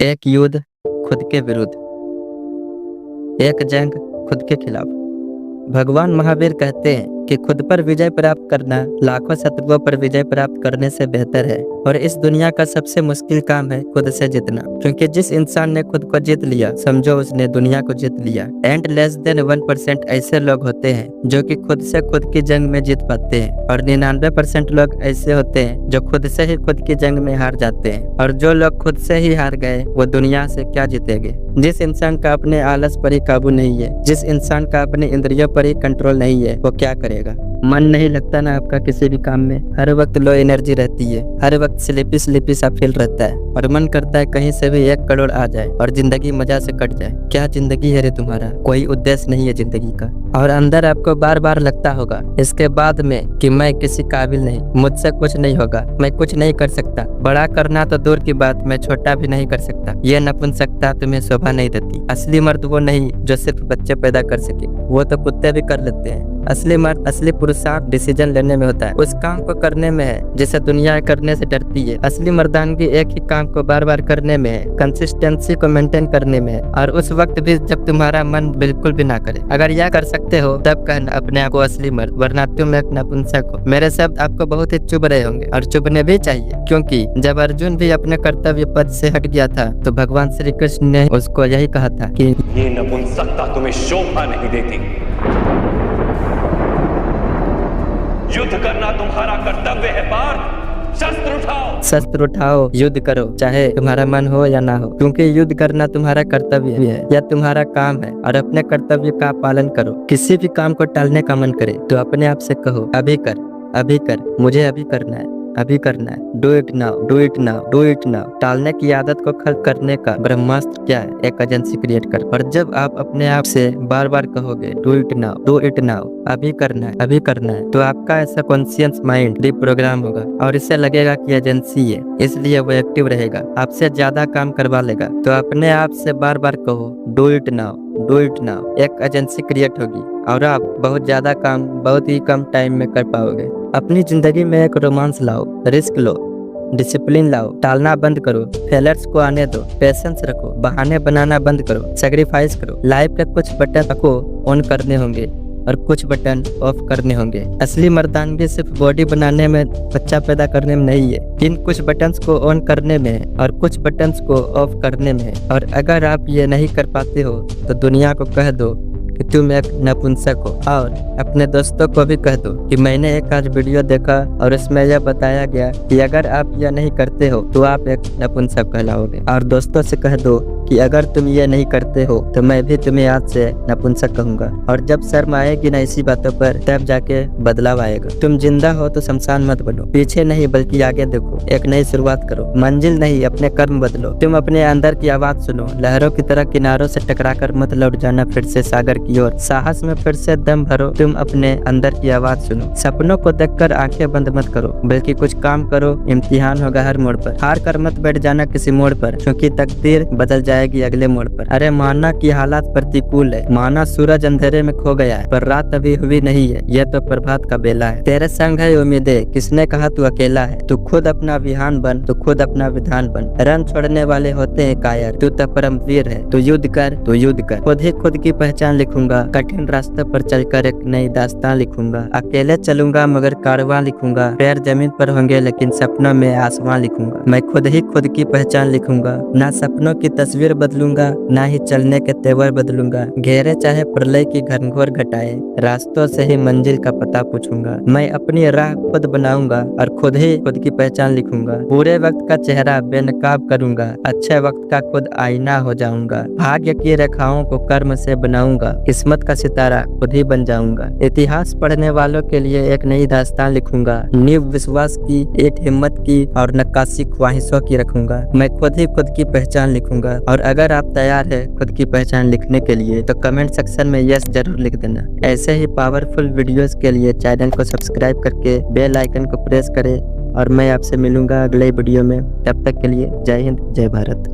एक युद्ध खुद के विरुद्ध, एक जंग खुद के खिलाफ। भगवान महावीर कहते हैं कि खुद पर विजय प्राप्त करना लाखों शत्रुओं पर विजय प्राप्त करने से बेहतर है और इस दुनिया का सबसे मुश्किल काम है खुद से जीतना, क्योंकि जिस इंसान ने खुद को जीत लिया समझो उसने दुनिया को जीत लिया। एंड लेस देन 1% ऐसे लोग होते हैं जो कि खुद से खुद की जंग में जीत पाते हैं और 99% लोग ऐसे होते हैं जो खुद से ही खुद की जंग में हार जाते हैं। और जो लोग खुद से ही हार गए वो दुनिया से क्या जीतेंगे। जिस इंसान का अपने आलस पर ही काबू नहीं है, जिस इंसान का अपने इंद्रियों पर ही कंट्रोल नहीं है, वो क्या करेगा। मन नहीं लगता ना आपका किसी भी काम में, हर वक्त लो एनर्जी रहती है, हर वक्त स्लीपी सा फील रहता है और मन करता है कहीं से भी 1 करोड़ आ जाए और जिंदगी मजा से कट जाए। क्या जिंदगी है रे तुम्हारा, कोई उद्देश्य नहीं है जिंदगी का। और अंदर आपको बार बार लगता होगा इसके बाद में कि मैं किसी काबिल नहीं, मुझसे कुछ नहीं होगा, मैं कुछ नहीं कर सकता। बड़ा करना तो दूर की बात, मैं छोटा भी नहीं कर सकता। ये नपुंसकता तुम्हें शोभा नहीं देती। असली मर्द वो नहीं जो सिर्फ बच्चे पैदा कर सके, वो तो कुत्ते भी कर लेते हैं। असली मर्द, असली पुरुषार्थ डिसीजन लेने में होता है, उस काम को करने में है जिसे दुनिया करने से डरती है। असली मर्दानगी एक ही काम को बार बार करने में है, कंसिस्टेंसी को मेंटेन करने में है, और उस वक्त भी जब तुम्हारा मन बिल्कुल भी ना करे। अगर यह कर सकते हो तब कहना अपने आप को असली मर्द, वरना तुम एक नपुंसक हो। मेरे शब्द आपको बहुत ही चुभ रहे होंगे और चुभने भी चाहिए, क्योंकि जब अर्जुन भी अपने कर्तव्य पद से हट गया था तो भगवान श्री कृष्ण ने उसको यही कहा था कि ये नपुंसकता तुम्हें शोभा नहीं देती। युद्ध करना तुम्हारा कर्तव्य है पार्थ, शस्त्र उठाओ, युद्ध करो, चाहे तुम्हारा मन हो या ना हो, क्योंकि युद्ध करना तुम्हारा कर्तव्य भी है या तुम्हारा काम है। और अपने कर्तव्य का पालन करो। किसी भी काम को टालने का मन करे तो अपने आप से कहो अभी कर, मुझे अभी करना है, अभी करना है। Do it now, do it now, do it now. टालने की आदत को खत्म करने का ब्रह्मास्त्र क्या है, एक एजेंसी क्रिएट कर। और जब आप अपने आप से बार बार कहोगे do it now, do it now, अभी करना है, अभी करना है, तो आपका ऐसा कॉन्शियस माइंड रिप्रोग्राम होगा और इससे लगेगा कि एजेंसी है, इसलिए वो एक्टिव रहेगा, आपसे ज्यादा काम करवा लेगा। तो अपने आप से बार बार कहो do it now, do it now. एक एजेंसी क्रिएट होगी और आप बहुत ज्यादा काम बहुत ही कम टाइम में कर पाओगे। अपनी जिंदगी में एक रोमांस लाओ, रिस्क लो, डिसिप्लिन लाओ, टालना बंद करो, फेलर्स को आने दो, पेशेंस रखो, बहाने बनाना बंद करो, सैक्रिफाइस करो। लाइफ के कुछ बटन को ऑन करने होंगे और कुछ बटन ऑफ करने होंगे। असली मर्दानगी सिर्फ बॉडी बनाने में, बच्चा पैदा करने में नहीं है, इन कुछ बटन्स को ऑन करने में है और कुछ बटन्स को ऑफ करने में है। और अगर आप ये नहीं कर पाते हो तो दुनिया को कह दो कि तुम एक नपुंसक हो, और अपने दोस्तों को भी कह दो कि मैंने एक आज वीडियो देखा और उसमें यह बताया गया कि अगर आप यह नहीं करते हो तो आप एक नपुंसक कहलाओगे। और दोस्तों से कह दो कि अगर तुम ये नहीं करते हो तो मैं भी तुम्हें आज से नपुंसक कहूंगा। और जब शर्म आएगी ना इसी बातों पर, तब जाके बदलाव आएगा। तुम जिंदा हो तो शमशान मत बनो, पीछे नहीं बल्कि आगे देखो, एक नई शुरुआत करो, मंजिल नहीं अपने कर्म बदलो। तुम अपने अंदर की आवाज सुनो, लहरों की तरह किनारों से टकराकर मत लौट जाना फिर से सागर की ओर। साहस में फिर से दम भरो, तुम अपने अंदर की आवाज सुनो। सपनों को देखकर आंखें बंद मत करो, बल्कि कुछ काम करो। इम्तिहान होगा हर मोड़ पर, हार कर मत बैठ जाना किसी मोड़ पर, क्योंकि तकदीर बदल जाएगी अगले मोड़ पर। अरे माना कि हालात प्रतिकूल है, माना सूरज अंधेरे में खो गया है, पर रात अभी हुई नहीं है, यह तो प्रभात का बेला है। तेरे संग है उम्मीदें, किसने कहा तू अकेला है। तू खुद अपना विहान बन, तू खुद अपना विधान बन। रन छोड़ने वाले होते हैं कायर, तू तो परमवीर है। तू युद्ध कर, तू युद्ध कर। खुद ही खुद की पहचान लिखूंगा, कठिन रास्ते पर चलकर एक नई दास्तान लिखूंगा। अकेले चलूंगा मगर कारवां लिखूंगा, पैर जमीन पर होंगे लेकिन सपनों में आसमां लिखूंगा। मैं खुद ही खुद की पहचान लिखूंगा, ना सपनों की तस्वीर बदलूंगा, ना ही चलने के तेवर बदलूंगा। घेरे चाहे प्रलय की घनघोर घटाए, रास्तों से ही मंजिल का पता पूछूंगा। मैं अपनी राह खुद बनाऊंगा और खुद ही खुद की पहचान लिखूंगा। बुरे वक्त का चेहरा बेनकाब करूंगा, अच्छे वक्त का खुद आईना हो जाऊंगा। भाग्य की रेखाओं को कर्म से बनाऊंगा, किस्मत का सितारा खुद ही बन जाऊंगा। इतिहास पढ़ने वालों के लिए एक नई दास्तान लिखूंगा, नींव विश्वास की, ईंट हिम्मत की और नक्काशी ख्वाहिशों की रखूंगा। मैं खुद ही खुद की पहचान लिखूंगा। और अगर आप तैयार है खुद की पहचान लिखने के लिए तो कमेंट सेक्शन में यस जरूर लिख देना। ऐसे ही पावरफुल वीडियोस के लिए चैनल को सब्सक्राइब करके बेल आइकन को प्रेस करें और मैं आपसे मिलूंगा अगले वीडियो में। तब तक के लिए जय हिंद, जय भारत।